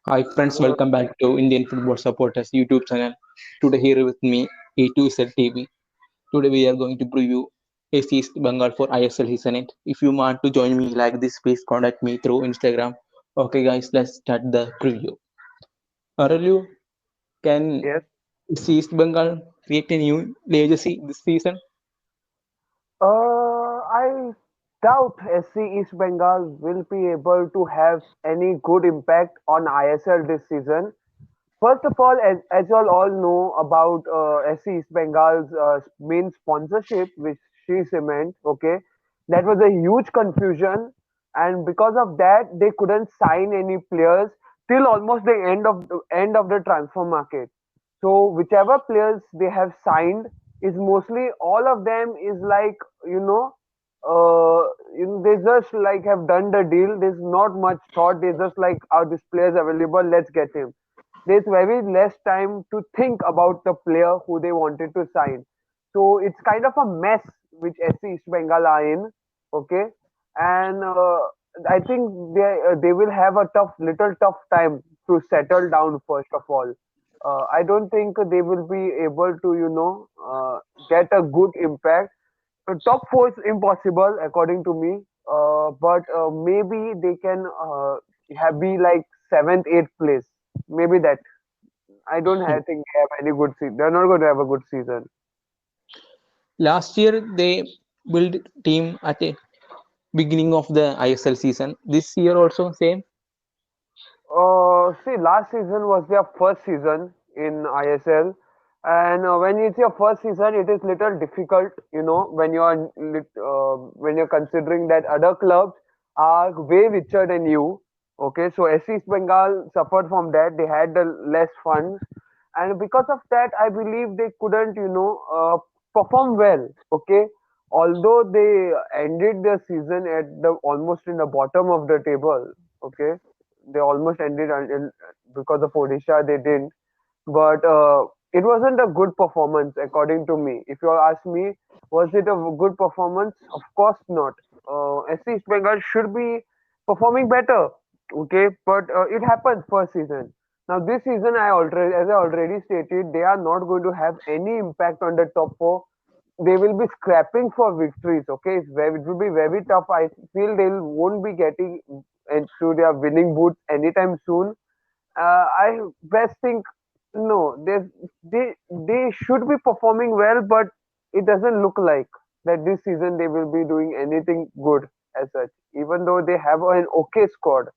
Hi friends, welcome back to Indian Football Supporters YouTube channel. Today here with me A2Z TV. Today we are going to preview AC East Bengal for ISL season 8. If you want to join me like this, please contact me through Instagram. Okay guys, let's start the preview. Aurelio, can Yes. AC East Bengal create a new legacy this season? I doubt SC East Bengal will be able to have any good impact on ISL this season. First of all, as you all know about SC East Bengal's main sponsorship, which she cement, okay, that was a huge confusion, and because of that, they couldn't sign any players till almost the end of the transfer market. So whichever players they have signed is mostly all of them is like you know they just like have done the deal. There's not much thought. They just like, are this players available? Let's get him. There's very less time to think about the player who they wanted to sign. So it's kind of a mess which SC East Bengal are in. Okay, and I think they will have a little tough time to settle down first of all. I don't think they will be able to get a good impact. Top four is impossible according to me, but maybe they can be like seventh, eighth place. Maybe that. I don't think they have any good season. They're not going to have a good season. Last year they built team at the beginning of the ISL season. This year also same. See, last season was their first season in ISL, and when it's your first season, it is little difficult, when you're considering that other clubs are way richer than you. Okay, so SC East Bengal suffered from that. They had the less funds, and because of that, I believe they couldn't, perform well. Okay, although they ended their season at the almost in the bottom of the table. Okay, they almost ended until because of Odisha they didn't. But it wasn't a good performance according to me. If you ask me, was it a good performance? Of course not. SC East Bengal should be performing better. Okay, but it happens first season. Now this season, as I already stated, they are not going to have any impact on the top four. They will be scrapping for victories. Okay, it will be very tough. I feel they won't be getting into their winning boots anytime soon. I best think no, they should be performing well, but it doesn't look like that this season they will be doing anything good as such. Even though they have an okay squad.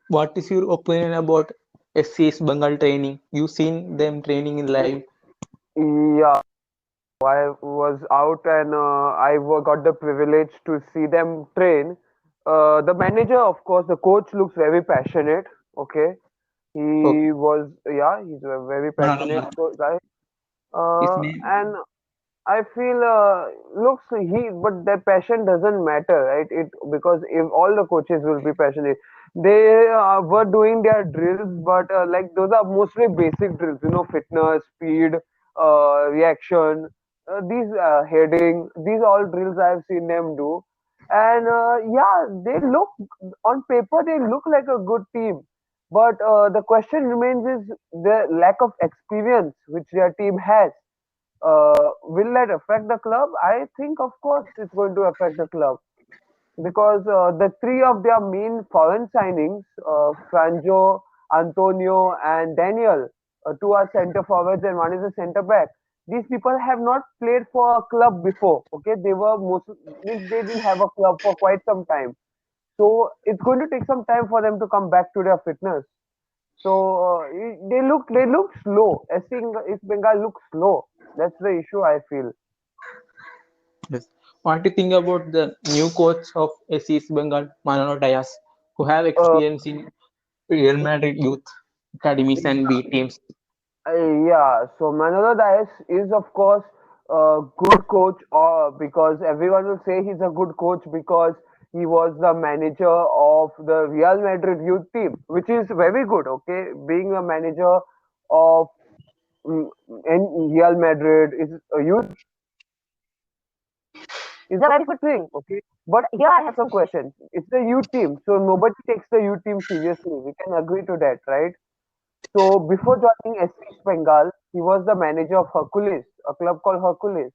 What is your opinion about SCS Bengal training? You seen them training in live? Yeah, I was out and got the privilege to see them train. The manager, of course, the coach looks very passionate. Okay, Okay. he's a very No, no, passionate no. guy. His name. And I feel but their passion doesn't matter, right? It because if all the coaches will be passionate, they were doing their drills, but like those are mostly basic drills, fitness, speed, reaction, these heading, these all drills I've seen them do, and yeah, they look on paper they look like a good team, but the question remains is the lack of experience which their team has. Will that affect the club? I think, of course, it's going to affect the club because the three of their main foreign signings, Franjo, Antonio, and Daniel, two are center forwards and one is a center back. These people have not played for a club before. Okay, means they didn't have a club for quite some time. So it's going to take some time for them to come back to their fitness. So they look slow. I think East Bengal looks slow. That's the issue I feel. Yes. What do you think about the new coach of SCS Bengal, Manolo Diaz, who have Uh, experience in Real Madrid youth academies and B teams? yeah. So Manolo Diaz is of course a good coach, because everyone will say he's a good coach because he was the manager of the Real Madrid youth team, which is very good. Okay, being a manager of in Real Madrid is a youth is a very good thing. Okay, but here I have some questions. It's the U team, so nobody takes the U team seriously. We can agree to that, right? So before joining SC East Bengal, he was the manager of Hercules, a club called Hercules.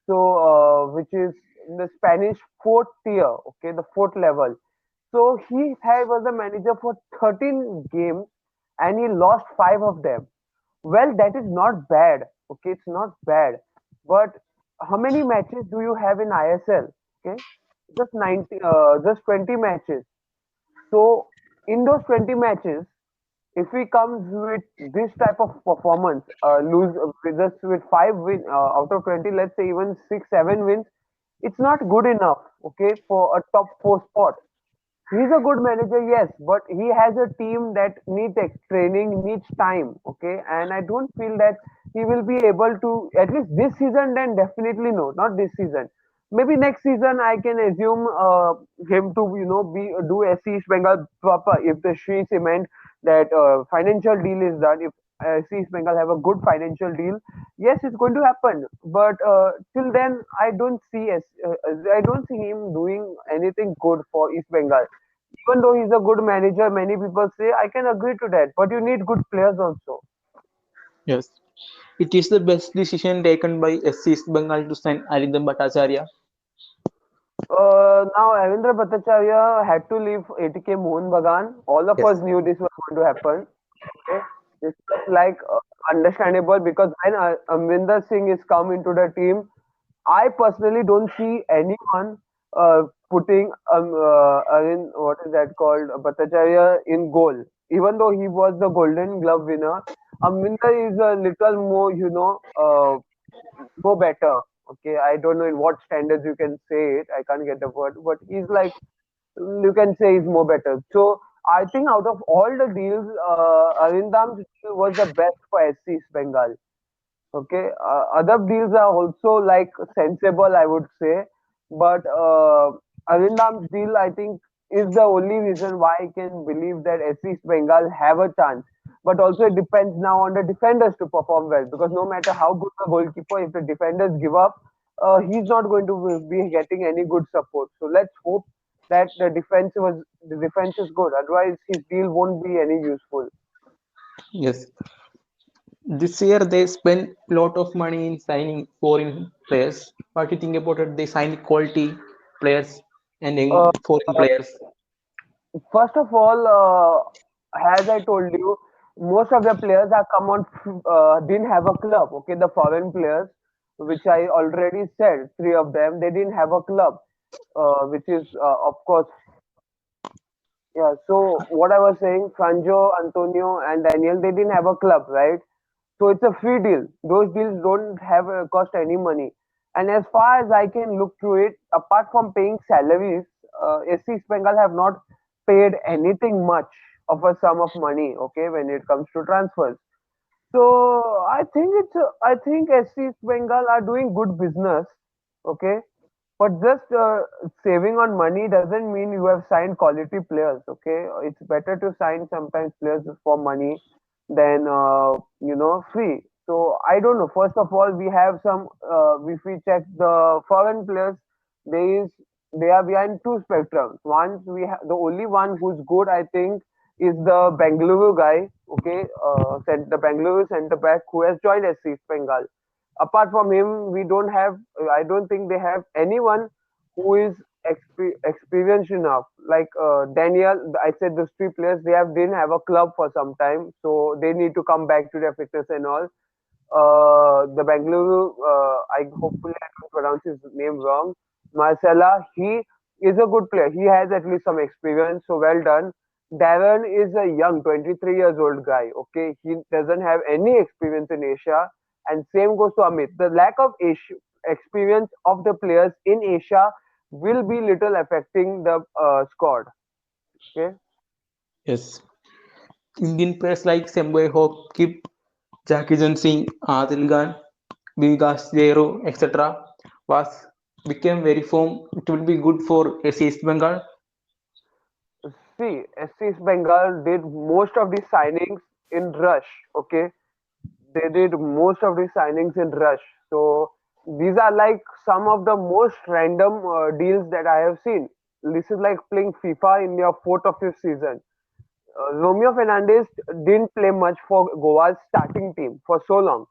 So which is in the Spanish fourth tier, okay, the fourth level. So was the manager for 13 games and he lost five of them. Well, that is not bad. Okay, it's not bad. But how many matches do you have in ISL? Okay, just 20 matches. So in those 20 matches, if he comes with this type of performance, lose with just with out of 20, let's say even 6, 7 wins, it's not good enough. Okay, for a top four spot. He's a good manager, yes, but he has a team that needs training, needs time, okay? And I don't feel that he will be able to, at least this season, then definitely no, not this season. Maybe next season I can assume him to, be do SC East Bengal proper if the Sri Cement that financial deal is done. If SC East Bengal have a good financial deal, yes, it's going to happen. But till then, I don't see him doing anything good for East Bengal. Even though he's a good manager, many people say I can agree to that. But you need good players also. Yes. It is the best decision taken by SC East Bengal to sign Arindam Bhattacharya. Now Ravindra Bhattacharya had to leave ATK Mohan Bagan. All of us Yes. knew this was going to happen. Okay, this was like understandable because when Amrinder Singh is come into the team, I personally don't see anyone putting what is that called, Bhattacharya in goal. Even though he was the Golden Glove winner, Amrinder is a little more, more better. Okay, I don't know in what standards you can say it. I can't get the word, but he's like, you can say he's more better. So I think out of all the deals, Arindam's deal was the best for SC East Bengal. Okay, other deals are also like sensible, I would say, but Arindam's deal, I think, is the only reason why I can believe that SC East Bengal have a chance. But also, it depends now on the defenders to perform well because no matter how good the goalkeeper, if the defenders give up, he's not going to be getting any good support. So let's hope that the defense is good. Otherwise, his deal won't be any useful. Yes. This year they spent a lot of money in signing foreign players. What do you think about it? They signed quality players and Uh, young foreign players. First of all, as I told you, most of the players are come on didn't have a club. Okay, the foreign players, which I already said, three of them, they didn't have a club, which is of course, yeah. So what I was saying, Franjo, Antonio, and Daniel, they didn't have a club, right? So it's a free deal. Those deals don't have cost any money. And as far as I can look through it, apart from paying salaries, SC East Bengal have not paid anything much of a sum of money. Okay, when it comes to transfers. So I think SC East Bengal are doing good business. Okay, but just saving on money doesn't mean you have signed quality players. Okay, it's better to sign sometimes players for money than free. So I don't know. First of all, we have some. If we check the foreign players, there is they are behind two spectrums. One, we have the only one who's good. I think is the Bengaluru guy. Okay, the Bengaluru centre back who has joined SC East Bengal. Apart from him, we don't have. I don't think they have anyone who is experienced enough. Like Daniel, I said those three players they have didn't have a club for some time, so they need to come back to their fitness and all. The Bengaluru, I hopefully I don't pronounce his name wrong. Marcella, he is a good player. He has at least some experience, so well done. Darren is a young 23 years old guy. Okay, he doesn't have any experience in Asia, and same goes to Amit. The lack of Asia experience of the players in Asia will be little affecting the squad. Okay. Yes. Indian players like Semboy Hope, Kip, Jackie Singh, Adil Khan, Vikas Jero, etc. was became very firm. It will be good for East Bengal. See, SC East Bengal did most of the signings in rush. Okay, they did most of the signings in rush. So These are like some of the most random deals that I have seen. This is like playing FIFA in your fourth or fifth season. Romeo Fernandes didn't play much for Goa's starting team for so long.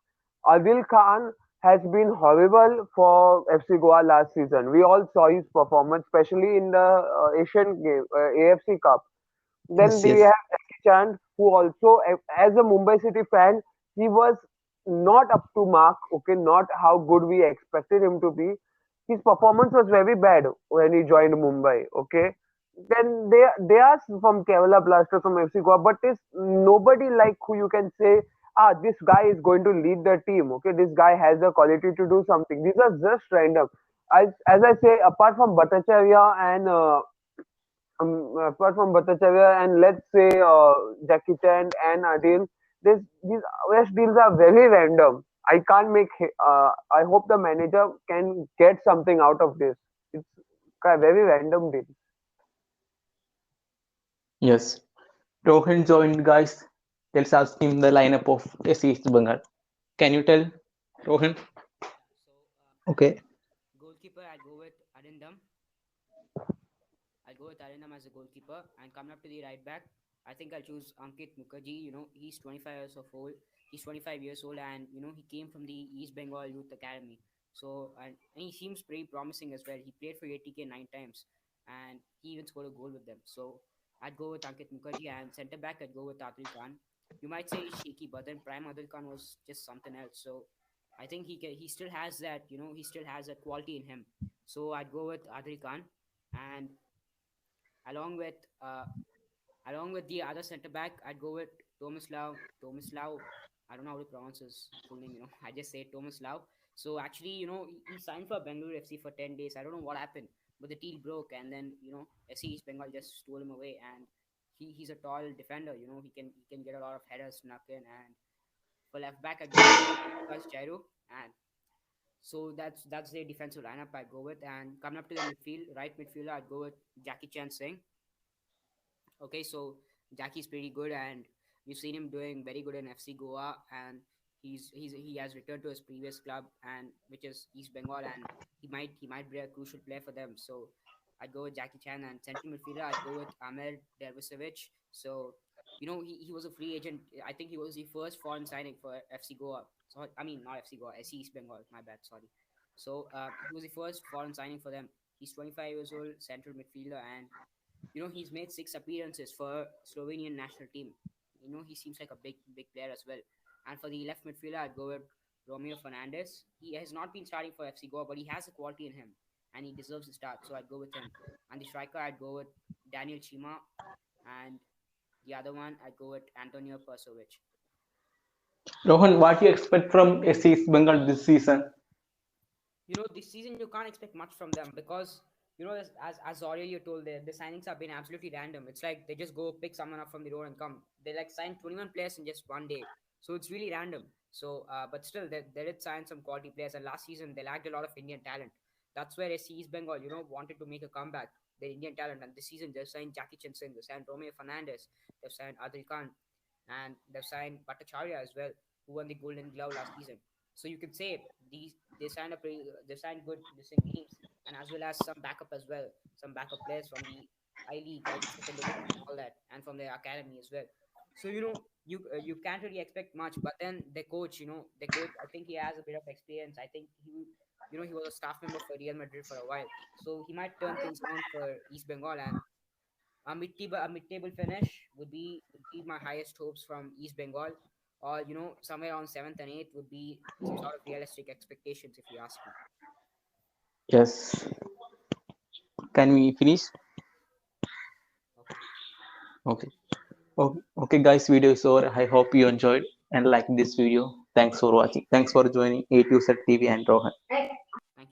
Adil Khan has been horrible for FC Goa last season. We all saw his performance, especially in the Asian game, AFC Cup. Then Yes, we yes. have Jackie Chan, who also, as a Mumbai City fan, he was not up to mark. Okay, not how good we expected him to be. His performance was very bad when he joined Mumbai. Okay, then they are from Kerala Blasters from FC Goa, but there's nobody like who you can say, ah, this guy is going to lead the team. Okay, this guy has the quality to do something. These are just random. As I say, apart from Bhattacharya and apart from Bhattacharya and let's say Jackie Chan and Adil, these West deals are very random. I can't make. I hope the manager can get something out of this. It's a very random deal. Yes. Rohan joined, guys. Let's ask him the lineup of SC East Bengal. Can you tell, Rohan? Yeah. So Okay. goalkeeper, I'll go with Arindam. I'll go with Arindam as a goalkeeper. And coming up to the right back, I think I'll choose Ankit Mukherjee. He's 25 years of old. He's 25 years old, and he came from the East Bengal Youth Academy. So and he seems pretty promising as well. He played for ATK 9 times, and he even scored a goal with them. So I'd go with Ankit Mukherjee, and centre back I'd go with Adil Khan. You might say he's shaky, but then Prime Adil Khan was just something else. So I think he still has that. He still has that quality in him. So I'd go with Adil Khan, and along with uh, along with the other centre back, I'd go with Tomislav. Tomislav, I don't know how to pronounce his full name. I just say Tomislav. So actually, he signed for Bengaluru FC for 10 days. I don't know what happened, but the deal broke, and then SC East Bengal just stole him away. And he's a tall defender. He can get a lot of headers snuck in. And for left back, I go with Vikas Jairo, and so that's their defensive lineup I go with. And coming up to the midfield, right midfielder, I'd go with Jackie Chan Singh. Okay, so Jackie's pretty good, and we've seen him doing very good in FC Goa, and he has returned to his previous club, and which is East Bengal, and he might be a crucial player for them. So I'd go with Jackie Chan, and central midfielder I'd go with Amir Dervisevic. So he was a free agent. I think he was the first foreign signing for FC Goa. So I mean not FC Goa, SC East Bengal. My bad, sorry. So he was the first foreign signing for them. He's 25 years old, central midfielder, and he's made 6 appearances for Slovenian national team. He seems like a big player as well. And for the left midfielder, I'd go with Romeo Fernandes. He has not been starting for FC Goa, but he has the quality in him, and he deserves to start. So I'd go with him. And the striker, I'd go with Daniel Chima, and the other one, I'd go with Antonio Persovic. Rohan, what do you expect from SC East Bengal this season? This season you can't expect much from them because as Aurelio told, the signings have been absolutely random. It's like they just go pick someone up from the road and come. They like sign 21 players in just one day, so it's really random. So, but still, they did sign some quality players. And last season they lacked a lot of Indian talent. That's where SC East Bengal, wanted to make a comeback. The Indian talent, and this season they've signed Jackie Chan Singh, they signed Romeo Fernandes, they've signed Adil Khan, and they've signed Bhattacharya as well, who won the Golden Glove last season. So you could say they signed good distinct names, and as well as some backup as well, some backup players from the I League, I League second division, and all that, and from the academy as well. So you can't really expect much, but then the coach, I think he has a bit of experience. I think he was a staff member for Real Madrid for a while, so he might turn things around for East Bengal. And a mid-table finish would be my highest hopes from East Bengal, or somewhere around seventh and eighth would be some sort of realistic expectations, if you ask me. Yes. Can we finish? Okay. Okay. Okay, guys, video is over. I hope you enjoyed and liked this video. Thanks for watching. Thanks for joining A2Z TV and Rohan.